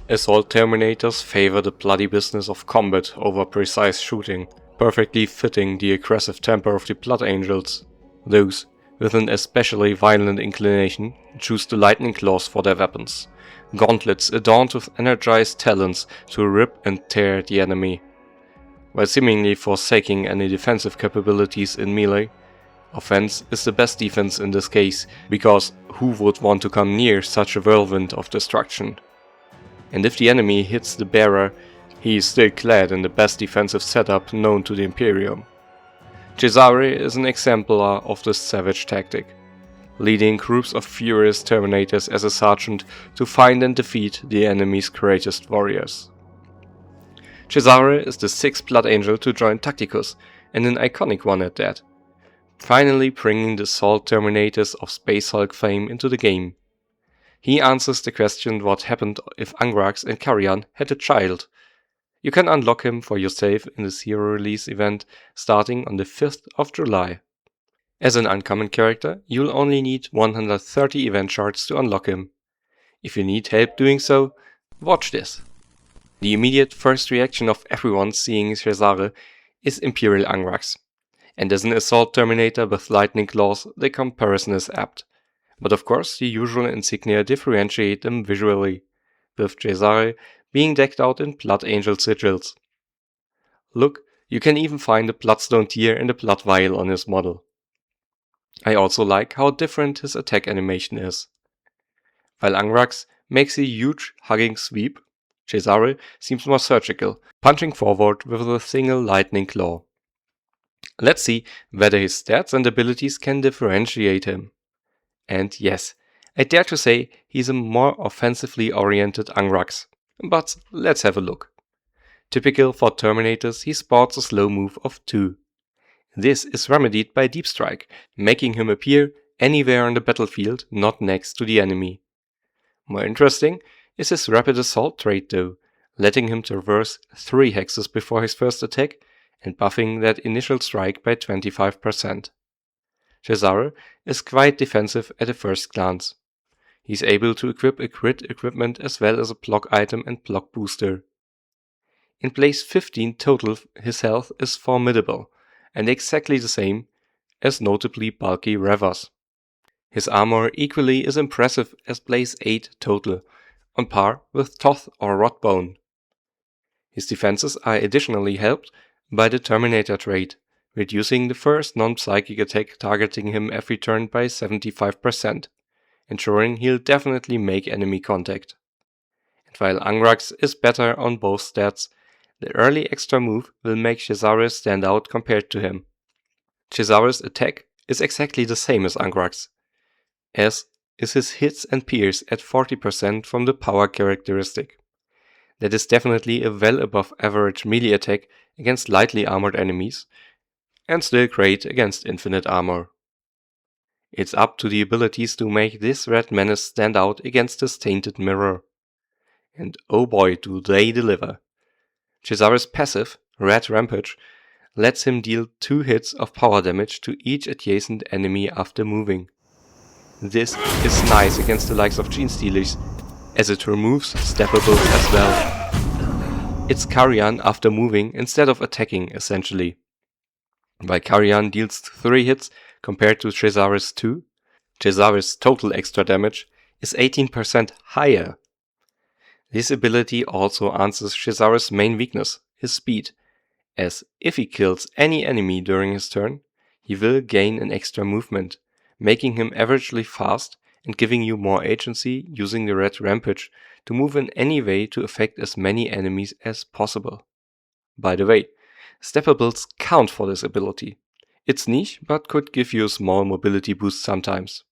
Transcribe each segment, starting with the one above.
Assault Terminators favor the bloody business of combat over precise shooting, perfectly fitting the aggressive temper of the Blood Angels. Those with an especially violent inclination choose the lightning claws for their weapons, gauntlets adorned with energized talons to rip and tear the enemy. While seemingly forsaking any defensive capabilities in melee, offense is the best defense in this case, because who would want to come near such a whirlwind of destruction? And if the enemy hits the bearer, he is still clad in the best defensive setup known to the Imperium. Cezare is an exemplar of this savage tactic, leading groups of furious Terminators as a sergeant to find and defeat the enemy's greatest warriors. Cezare is the 6th Blood Angel to join Tacticus, and an iconic one at that, finally bringing the Assault Terminators of Space Hulk fame into the game. He answers the question what happened if Angrax and Kariyan had a child. You can unlock him for yourself in the Zero Release event starting on the 5th of July. As an uncommon character, you'll only need 130 event shards to unlock him. If you need help doing so, watch this. The immediate first reaction of everyone seeing Cezare is Imperial Angrax, and as an Assault Terminator with lightning claws, the comparison is apt. But of course, the usual insignia differentiate them visually, with Cezare being decked out in Blood Angel sigils. Look, you can even find the Bloodstone tear and the Blood Vial on his model. I also like how different his attack animation is. While Angrax makes a huge hugging sweep, Cezare seems more surgical, punching forward with a single lightning claw. Let's see whether his stats and abilities can differentiate him. And yes, I dare to say he's a more offensively oriented Angrax, but let's have a look. Typical for Terminators, he sports a slow move of 2. This is remedied by Deep Strike, making him appear anywhere on the battlefield not next to the enemy. More interesting is his Rapid Assault trait though, letting him traverse 3 hexes before his first attack and buffing that initial strike by 25%. Cezare is quite defensive at a first glance. He's able to equip a crit equipment as well as a block item and block booster. In place 15 total, his health is formidable, and exactly the same as notably bulky Revers. His armor equally is impressive as place 8 total, on par with Toth or Rotbone. His defenses are additionally helped by the Terminator trait, reducing the first non-psychic attack targeting him every turn by 75%, ensuring he'll definitely make enemy contact. And while Angrax is better on both stats, the early extra move will make Cezare stand out compared to him. Cezare's attack is exactly the same as Angrax, as is his hits and pierce at 40% from the power characteristic. That is definitely a well above average melee attack against lightly armored enemies, and still great against infinite armor. It's up to the abilities to make this red menace stand out against his tainted mirror. And oh boy do they deliver. Cezare's passive, Red Rampage, lets him deal 2 hits of power damage to each adjacent enemy after moving. This is nice against the likes of Gene Stealers, as it removes steppables as well. It's Kariyan after moving instead of attacking essentially. While Kariyan deals 3 hits compared to Cezare's 2, Cezare's total extra damage is 18% higher. This ability also answers Cezare's main weakness, his speed, as if he kills any enemy during his turn, he will gain an extra movement, making him averagely fast and giving you more agency using the Red Rampage to move in any way to affect as many enemies as possible. By the way, steppables count for this ability. It's niche, but could give you a small mobility boost sometimes.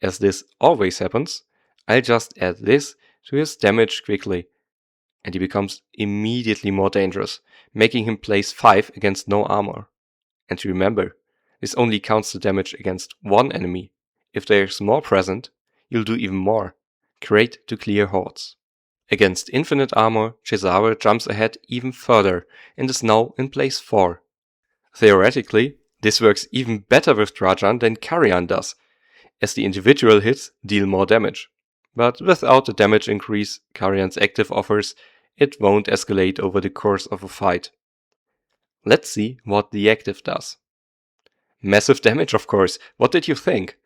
As this always happens, I'll just add this to his damage quickly, and he becomes immediately more dangerous, making him place 5 against no armor. And remember, this only counts the damage against one enemy. If there's more present, you'll do even more. Great to clear hordes. Against infinite armor, Cezare jumps ahead even further and is now in place 4. Theoretically, this works even better with Trajan than Kariyan does, as the individual hits deal more damage. But without the damage increase Kariyan's active offers, it won't escalate over the course of a fight. Let's see what the active does. Massive damage, of course. What did you think?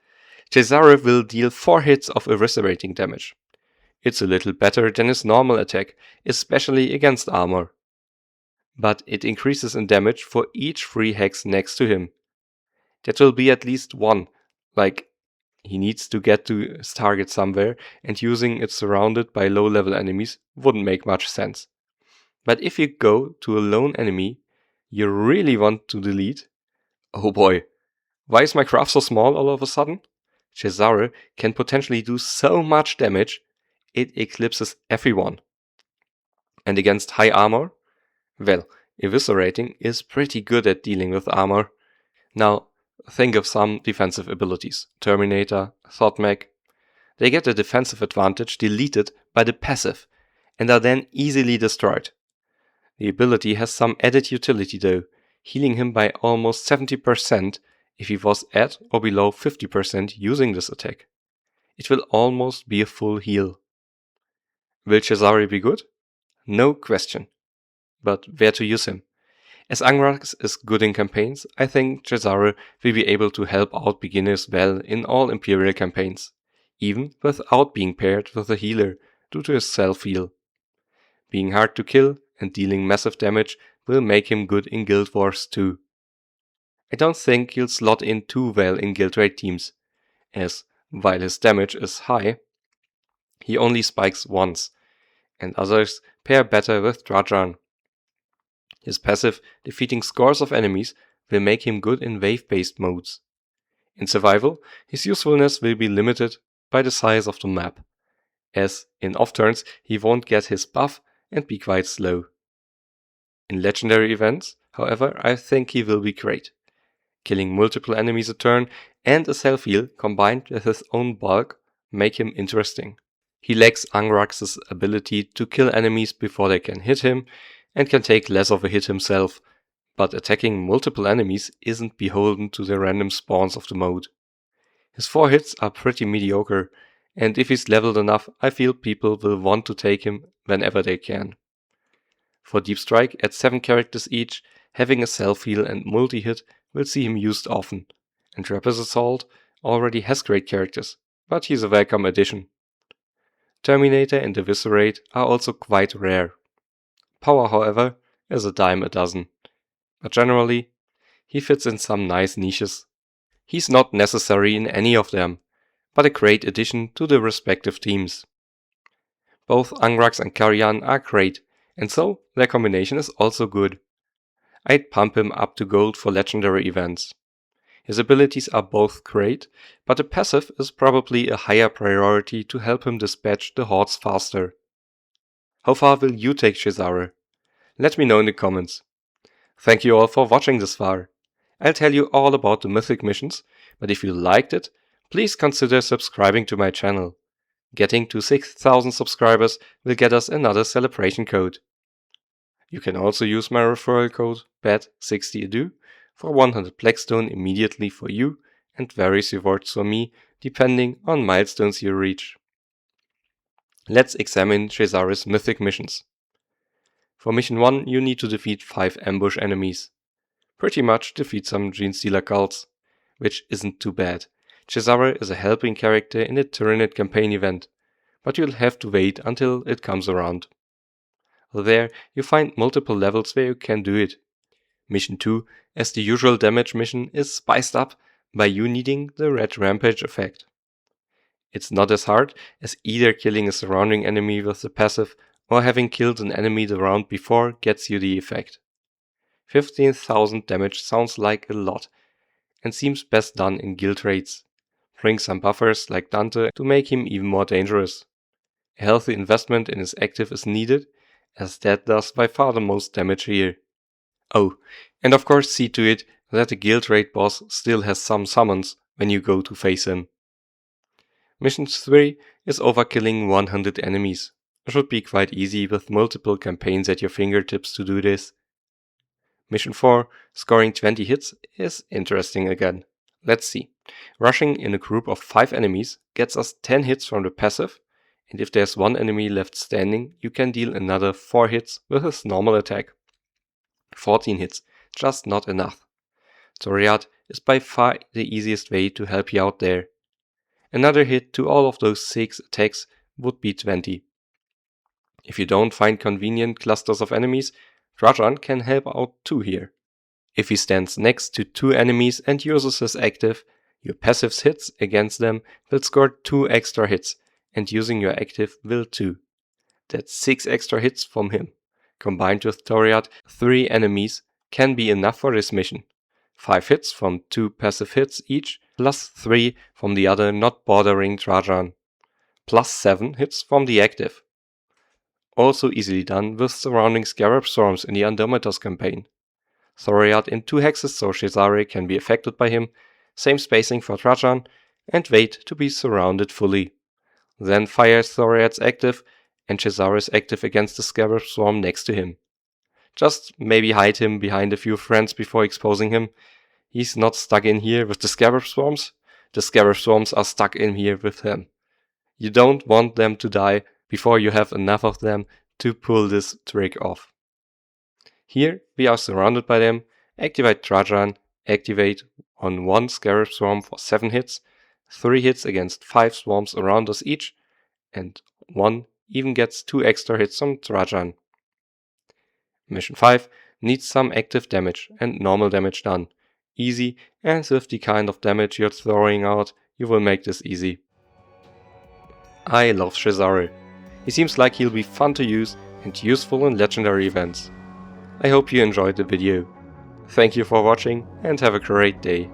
Cezare will deal 4 hits of eviscerating damage. It's a little better than his normal attack, especially against armor. But it increases in damage for each free hex next to him. That will be at least 1, like he needs to get to his target somewhere, and using it surrounded by low level enemies wouldn't make much sense. But if you go to a lone enemy you really want to delete, oh boy, why is my craft so small all of a sudden? Cezare can potentially do so much damage, it eclipses everyone. And against high armor? Well, eviscerating is pretty good at dealing with armor. Now, think of some defensive abilities. Terminator, Thought Mag. They get a defensive advantage deleted by the passive, and are then easily destroyed. The ability has some added utility though, healing him by almost 70% if he was at or below 50% using this attack. It will almost be a full heal. Will Cezare be good? No question. But where to use him? As Angrax is good in campaigns, I think Cezare will be able to help out beginners well in all Imperial campaigns, even without being paired with a healer due to his self-heal. Being hard to kill and dealing massive damage will make him good in Guild Wars too. I don't think he'll slot in too well in guild raid teams, as while his damage is high, he only spikes once, and others pair better with Trajan. His passive, defeating scores of enemies, will make him good in wave-based modes. In survival, his usefulness will be limited by the size of the map, as in off turns he won't get his buff and be quite slow. In legendary events, however, I think he will be great. Killing multiple enemies a turn and a self-heal combined with his own bulk make him interesting. He lacks Angrax's ability to kill enemies before they can hit him, and can take less of a hit himself, but attacking multiple enemies isn't beholden to the random spawns of the mode. His 4 hits are pretty mediocre, and if he's leveled enough, I feel people will want to take him whenever they can. For Deep Strike at 7 characters each, having a self-heal and multi-hit will see him used often, and Rapid Assault already has great characters, but he's a welcome addition. Terminator and Eviscerate are also quite rare. Power, however, is a dime a dozen, but generally, he fits in some nice niches. He's not necessary in any of them, but a great addition to the respective teams. Both Angrax and Kariyan are great, and so their combination is also good. I'd pump him up to gold for legendary events. His abilities are both great, but the passive is probably a higher priority to help him dispatch the hordes faster. How far will you take Cezare? Let me know in the comments. Thank you all for watching this far. I'll tell you all about the Mythic missions, but if you liked it, please consider subscribing to my channel. Getting to 6,000 subscribers will get us another celebration code. You can also use my referral code BAD60edu for 100 Blackstone immediately for you and various rewards for me depending on milestones you reach. Let's examine Cezare's Mythic missions. For mission 1 you need to defeat 5 ambush enemies. Pretty much defeat some Genestealer cults, which isn't too bad. Cezare is a helping character in a Tyranid campaign event, but you'll have to wait until it comes around. There you find multiple levels where you can do it. Mission 2, as the usual damage mission, is spiced up by you needing the Red Rampage effect. It's not as hard as either killing a surrounding enemy with the passive or having killed an enemy the round before gets you the effect. 15,000 damage sounds like a lot, and seems best done in guild raids. Bring some buffers like Dante to make him even more dangerous. A healthy investment in his active is needed, as that does by far the most damage here. Oh, and of course see to it that the guild raid boss still has some summons when you go to face him. Mission 3 is overkilling 100 enemies. It should be quite easy with multiple campaigns at your fingertips to do this. Mission 4, scoring 20 hits, is interesting again. Let's see. Rushing in a group of 5 enemies gets us 10 hits from the passive, and if there's one enemy left standing, you can deal another 4 hits with his normal attack. 14 hits, just not enough. Thoriad is by far the easiest way to help you out there. Another hit to all of those 6 attacks would be 20. If you don't find convenient clusters of enemies, Trajan can help out too here. If he stands next to 2 enemies and uses his active, your passive's hits against them will score 2 extra hits, and using your active will too. That's 6 extra hits from him. Combined with Thoriad, 3 enemies can be enough for this mission. 5 hits from 2 passive hits each, plus 3 from the other not bordering Trajan, plus 7 hits from the active. Also easily done with surrounding Scarab Storms in the Andromedas campaign. Thoriad in 2 hexes so Cezare can be affected by him, same spacing for Trajan, and wait to be surrounded fully. Then fire Thoriad's active and Cezare's active against the Scarab Storm next to him. Just maybe hide him behind a few friends before exposing him. He's not stuck in here with the Scarab Storms. The Scarab Storms are stuck in here with him. You don't want them to die before you have enough of them to pull this trick off. Here we are surrounded by them. Activate Trajan, activate on 1 Scarab Swarm for 7 hits, 3 hits against 5 swarms around us each, and 1 even gets 2 extra hits from Trajan. Mission 5 needs some active damage and normal damage done. Easy, and with the kind of damage you're throwing out, you will make this easy. I love Cezare. He seems like he'll be fun to use and useful in legendary events. I hope you enjoyed the video. Thank you for watching and have a great day.